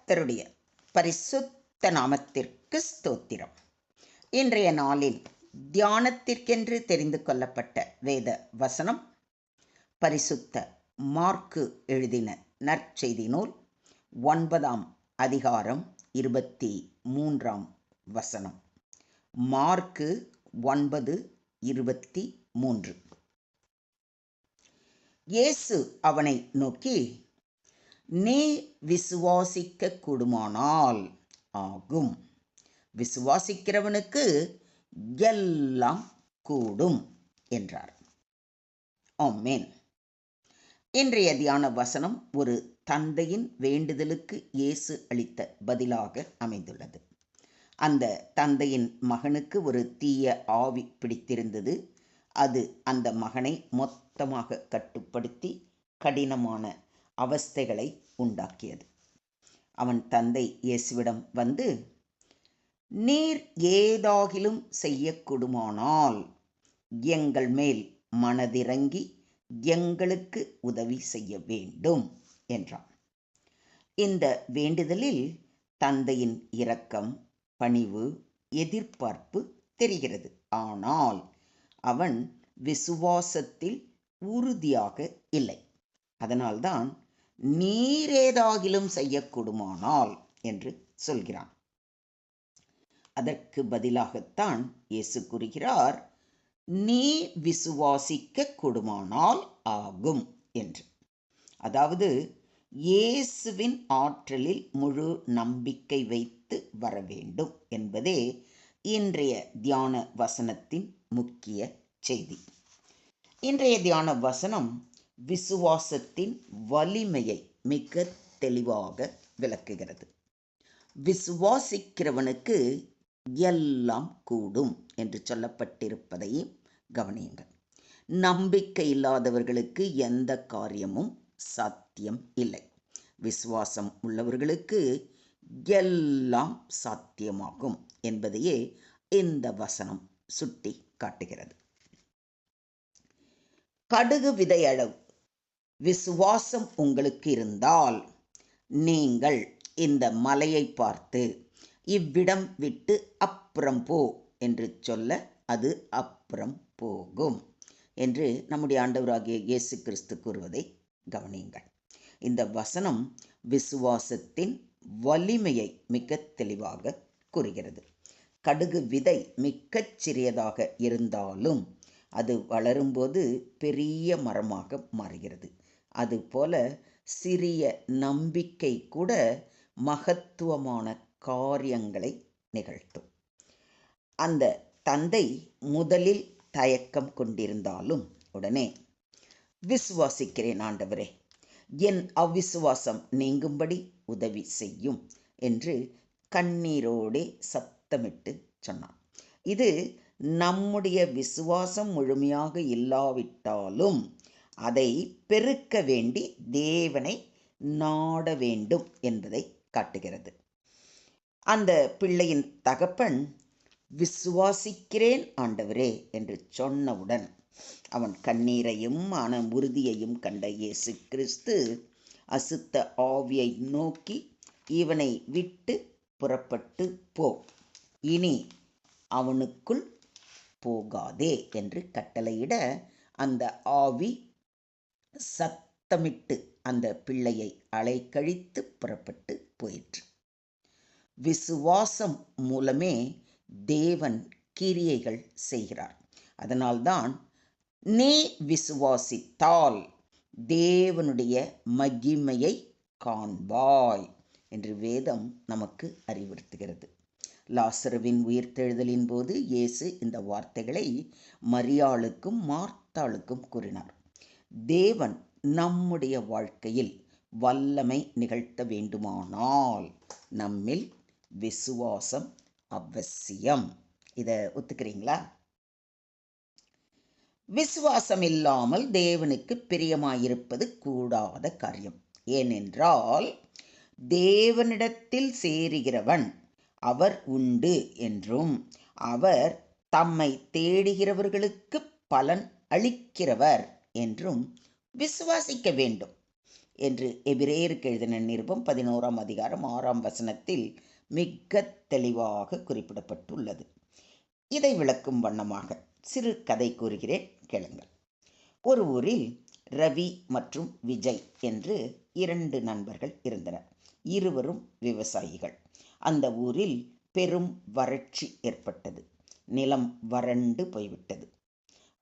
கர்த்தருடைய பரிசுத்த நாமத்திற்கு ஸ்தோத்திரம். இன்றைய நாளில் தியானத்திற்கென்று தெரிந்து கொள்ளப்பட்ட வேத வசனம் பரிசுத்த மார்க்கு எழுதின நற்செய்தி நூல் 9ஆம் அதிகாரம் 23ஆம் வசனம். மார்க்கு 9:23. இயேசு அவனை நோக்கி, நீ விசுவாசிக்க கூடுமானால் ஆகும். விசுவாசிக்கிறவனுக்கு எல்லாம் கூடும் என்றார். ஆமென். இன்றைய தியான வசனம் ஒரு தந்தையின் வேண்டுதலுக்கு இயேசு அளித்த பதிலாக அமைந்துள்ளது. அந்த தந்தையின் மகனுக்கு ஒரு தீய ஆவி பிடித்திருந்தது. அது அந்த மகனை மொத்தமாக கட்டுப்படுத்தி கடினமான அவஸ்தைகளை உண்டாக்கியது. அவன் தந்தை இயேசுவிடம் வந்து, நீர் ஏதாகிலும் செய்யக்கூடுமானால் எங்கள் மேல் மனதிறங்கி எங்களுக்கு உதவி செய்ய வேண்டும் என்றான். இந்த வேண்டுதலில் தந்தையின் இரக்கம், பணிவு, எதிர்பார்ப்பு தெரிகிறது. ஆனால் அவன் விசுவாசத்தில் உறுதியாக இல்லை. அதனால்தான் நீரேதாகிலும் செய்யக்கூடுமானால் என்று சொல்கிறான். அதற்கு பதிலாகத்தான் இயேசு கூறுகிறார், நீ விசுவாசிக்க கூடுமானால் ஆகும் என்று. அதாவது இயேசுவின் ஆற்றலில் முழு நம்பிக்கை வைத்து வர வேண்டும் என்பதே இன்றைய தியான வசனத்தின் முக்கிய செய்தி. இன்றைய தியான வசனம் விசுவாசத்தின் வலிமையை மிக தெளிவாக விளக்குகிறது. விசுவாசிக்கிறவனுக்கு எல்லாம் கூடும் என்று சொல்லப்பட்டிருப்பதையும் கவனியுங்கள். நம்பிக்கை இல்லாதவர்களுக்கு எந்த காரியமும் சாத்தியம் இல்லை. விசுவாசம் உள்ளவர்களுக்கு எல்லாம் சாத்தியமாகும் என்பதையே இந்த வசனம் சுட்டி காட்டுகிறது. கடுகு விதையளவு விசுவாசம் உங்களுக்கு இருந்தால் நீங்கள் இந்த மலையை பார்த்து இவ்விடம் விட்டு அப்புறம் போ என்று சொல்ல அது அப்புறம் போகும் என்று நம்முடைய ஆண்டவராகிய இயேசு கிறிஸ்து கூறுவதை கவனியுங்கள். இந்த வசனம் விசுவாசத்தின் வலிமையை மிக தெளிவாக கூறுகிறது. கடுகு விதை மிகச் சிறியதாக இருந்தாலும் அது வளரும்போது பெரிய மரமாக மாறுகிறது. அதுபோல சிறிய நம்பிக்கை கூட மகத்துவமான காரியங்களை நிகழ்த்தும். அந்த தந்தை முதலில் தயக்கம் கொண்டிருந்தாலும் உடனே, விசுவாசிக்கிறேன் ஆண்டவரே, என் அவ்விசுவாசம் நீங்கும்படி உதவி செய்யும் என்று கண்ணீரோடே சத்தமிட்டு சொன்னான். இது நம்முடைய விசுவாசம் முழுமையாக இல்லாவிட்டாலும் அதை பெருக்க வேண்டி தேவனை நாட வேண்டும் என்பதை காட்டுகிறது. அந்த பிள்ளையின் தகப்பன் விசுவாசிக்கிறேன் ஆண்டவரே என்று சொன்னவுடன் அவன் கண்ணீரையும் மன உறுதியையும் கண்ட இயேசு கிறிஸ்து அசுத்த ஆவியை நோக்கி, இவனை விட்டு புறப்பட்டு போ, இனி அவனுக்குள் போகாதே என்று கட்டளையிட அந்த ஆவி சத்தமிட்டு அந்த பிள்ளையை அலைக்கழித்து புறப்பட்டு போயிற்று. விசுவாசம் மூலமே தேவன் கிரியைகள் செய்கிறார். அதனால்தான் நீ விசுவாசித்தால் தேவனுடைய மகிமையை காண்பாய் என்று வேதம் நமக்கு அறிவுறுத்துகிறது. லாசருவின் உயிர்த்தெழுதலின் போது இயேசு இந்த வார்த்தைகளை மரியாளுக்கும் மார்த்தாளுக்கும் கூறினார். தேவன் நம்முடைய வாழ்க்கையில் வல்லமை நிகழ்த்த வேண்டுமானால் நம்மில் விசுவாசம் அவசியம். இதை ஒத்துக்கிறீங்களா? விசுவாசம் இல்லாமல் தேவனுக்கு பிரியமாயிருப்பது கூடாத காரியம். ஏனென்றால் தேவனிடத்தில் சேருகிறவன் அவர் உண்டு என்றும் அவர் தம்மை தேடுகிறவர்களுக்கு பலன் அளிக்கிறவர் என்றும் விசுவாசிக்க வேண்டும். என்று எபிரேயருக்கு எழுதின நிருபம் 11ஆம் அதிகாரம் 6ஆம் வசனத்தில் மிக தெளிவாக குறிப்பிடப்பட்டுள்ளது. இதை விளக்கும் வண்ணமாக சிறு கதை கூறுகிறேன், கேளுங்கள். ஒரு ஊரில் ரவி மற்றும் விஜய் என்று 2 நண்பர்கள் இருந்தனர். இருவரும் விவசாயிகள். அந்த ஊரில் பெரும் வறட்சி ஏற்பட்டது. நிலம் வறண்டு போய்விட்டது.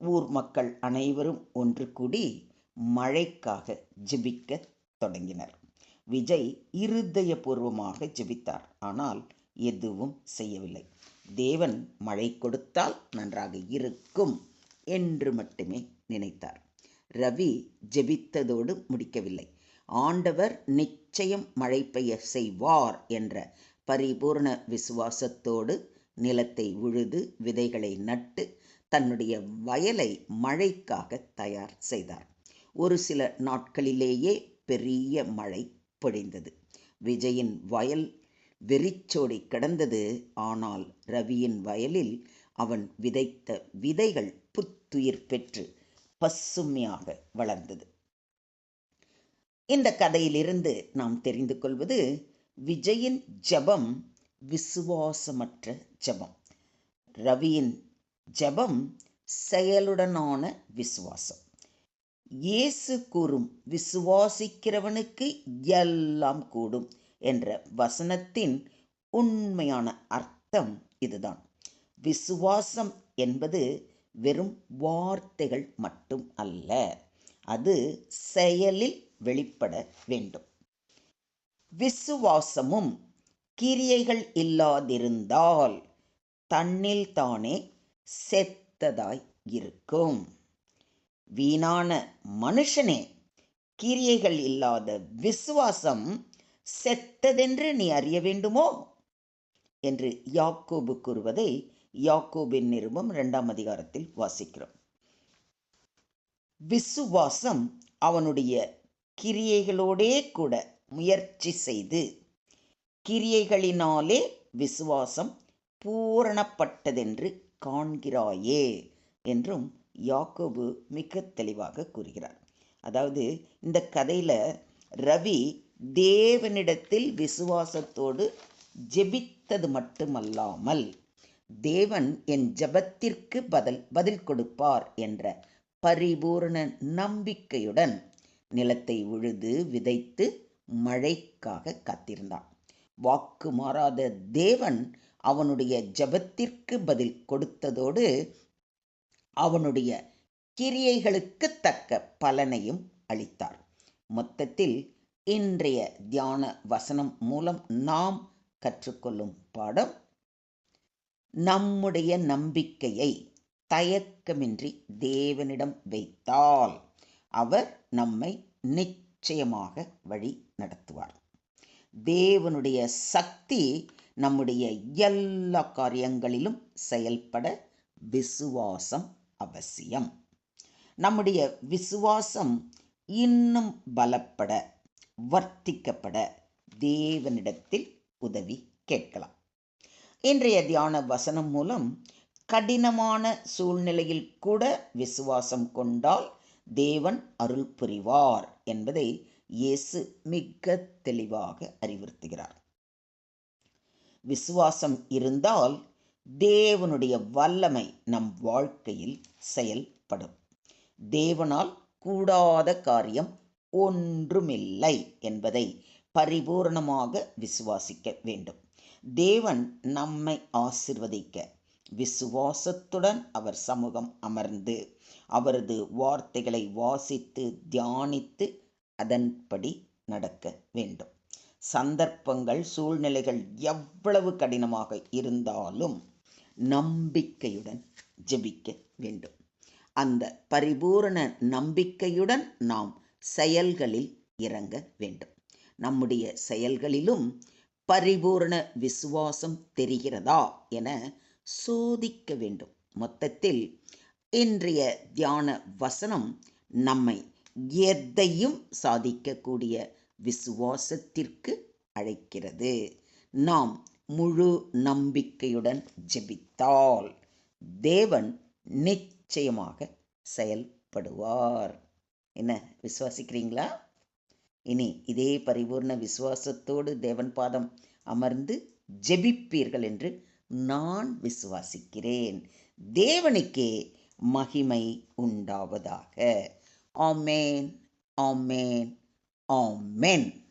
ஊர் மக்கள் அனைவரும் ஒன்று கூடி மழைக்காக ஜெபிக்க தொடங்கினர். விஜய் இருதயபூர்வமாக ஜெபித்தார். ஆனால் எதுவும் செய்யவில்லை. தேவன் மழை கொடுத்தால் நன்றாக இருக்கும் என்று மட்டுமே நினைத்தார். ரவி ஜெபித்ததோடு முடிக்கவில்லை. ஆண்டவர் நிச்சயம் மழை பெய்ய செய்வார் என்ற பரிபூர்ண விசுவாசத்தோடு நிலத்தை உழுது விதைகளை நட்டு தன்னுடைய வயலை மழைக்காக தயார் செய்தார். ஒரு சில நாட்களிலேயே பெரிய மழை பொழிந்தது. விஜயின் வயல் வெறிச்சோடி கிடந்தது. ஆனால் ரவியின் வயலில் அவன் விதைத்த விதைகள் புத்துயிர் பெற்று பசுமையாக வளர்ந்தது. இந்த கதையிலிருந்து நாம் தெரிந்து கொள்வது, விஜயின் ஜெபம் விசுவாசமற்ற ஜெபம், ரவியின் ஜெபம் செயலுடனான விசுவாசம். இயேசு கூறும் விசுவாசிக்கிறவனுக்கு எல்லாம் கூடும் என்ற வசனத்தின் உண்மையான அர்த்தம் இதுதான். விசுவாசம் என்பது வெறும் வார்த்தைகள் மட்டும் அல்ல, அது செயலில் வெளிப்பட வேண்டும். விசுவாசமும் கிரியைகள் இல்லாதிருந்தால் தன்னில் தானே செத்ததாய் இருக்கும். வீணான மனுஷனே, கிரியைகள் இல்லாத விசுவாசம் செத்ததென்று நீ அறிய வேண்டுமோ என்று யாக்கோபு கூறுவதை யாக்கோபின் நிருபம் 2ஆம் அதிகாரத்தில் வாசிக்கிறோம். விசுவாசம் அவனுடைய கிரியைகளோடே கூட முயற்சி செய்து, கிரியைகளினாலே விசுவாசம் பூரணப்பட்டதென்று காண்கிறாயே என்றும் யாக்கோபு மிக தெளிவாக கூறுகிறார். அதாவது இந்த கதையில் ரவி தேவனிடத்தில் விசுவாசத்தோடு ஜெபித்தது மட்டுமல்லாமல், தேவன் என் ஜெபத்திற்கு பதில் கொடுப்பார் என்ற பரிபூர்ண நம்பிக்கையுடன் நிலத்தை உழுது விதைத்து மழைக்காக காத்திருந்தான். வாக்கு மாறாத தேவன் அவனுடைய ஜெபத்திற்கு பதில் கொடுத்ததோடு அவனுடைய கிரியைகளுக்கு தக்க பலனையும் அளித்தார். மொத்தத்தில் இன்றைய தியான வசனம் மூலம் நாம் கற்றுக்கொள்ளும் பாடம், நம்முடைய நம்பிக்கையை தயக்கமின்றி தேவனிடம் வைத்தால் அவர் நம்மை நிச்சயமாக வழி நடத்துவார். தேவனுடைய சக்தி நம்முடைய எல்லா காரியங்களிலும் செயல்பட விசுவாசம் அவசியம். நம்முடைய விசுவாசம் இன்னும் பலப்பட, வர்த்திக்கப்பட தேவனிடத்தில் உதவி கேட்கலாம். இன்றைய தியான வசனம் மூலம் கடினமான சூழ்நிலையில் கூட விசுவாசம் கொண்டால் தேவன் அருள் புரிவார் என்பதை இயேசு மிக தெளிவாக அறிவுறுத்துகிறார். விசுவாசம் இருந்தால் தேவனுடைய வல்லமை நம் வாழ்க்கையில் செயல்படும். தேவனால் கூடாத காரியம் ஒன்றுமில்லை என்பதை பரிபூர்ணமாக விசுவாசிக்க வேண்டும். தேவன் நம்மை ஆசீர்வதிக்க விசுவாசத்துடன் அவர் சமூகம் அமர்ந்து அவரது வார்த்தைகளை வாசித்து தியானித்து அதன்படி நடக்க வேண்டும். சந்தர்ப்பங்கள், சூழ்நிலைகள் எவ்வளவு கடினமாக இருந்தாலும் நம்பிக்கையுடன் ஜெபிக்க வேண்டும். அந்த பரிபூரண நம்பிக்கையுடன் நாம் செயல்களில் இறங்க வேண்டும். நம்முடைய செயல்களிலும் பரிபூரண விசுவாசம் தெரிகிறதா என சோதிக்க வேண்டும். மொத்தத்தில் இன்றைய தியான வசனம் நம்மை எதையும் சாதிக்கக்கூடிய விசுவாசத்திற்கு அழைக்கிறது. நாம் முழு நம்பிக்கையுடன் ஜெபித்தால் தேவன் நிச்சயமாக செயல்படுவார். என்ன, விசுவாசிக்கிறீங்களா? இனி இதே பரிபூர்ண விசுவாசத்தோடு தேவன் பாதம் அமர்ந்து ஜெபிப்பீர்கள் என்று நான் விசுவாசிக்கிறேன். தேவனுக்கே மகிமை உண்டாவதாக. ஆமேன், ஆமேன், ஆமென்.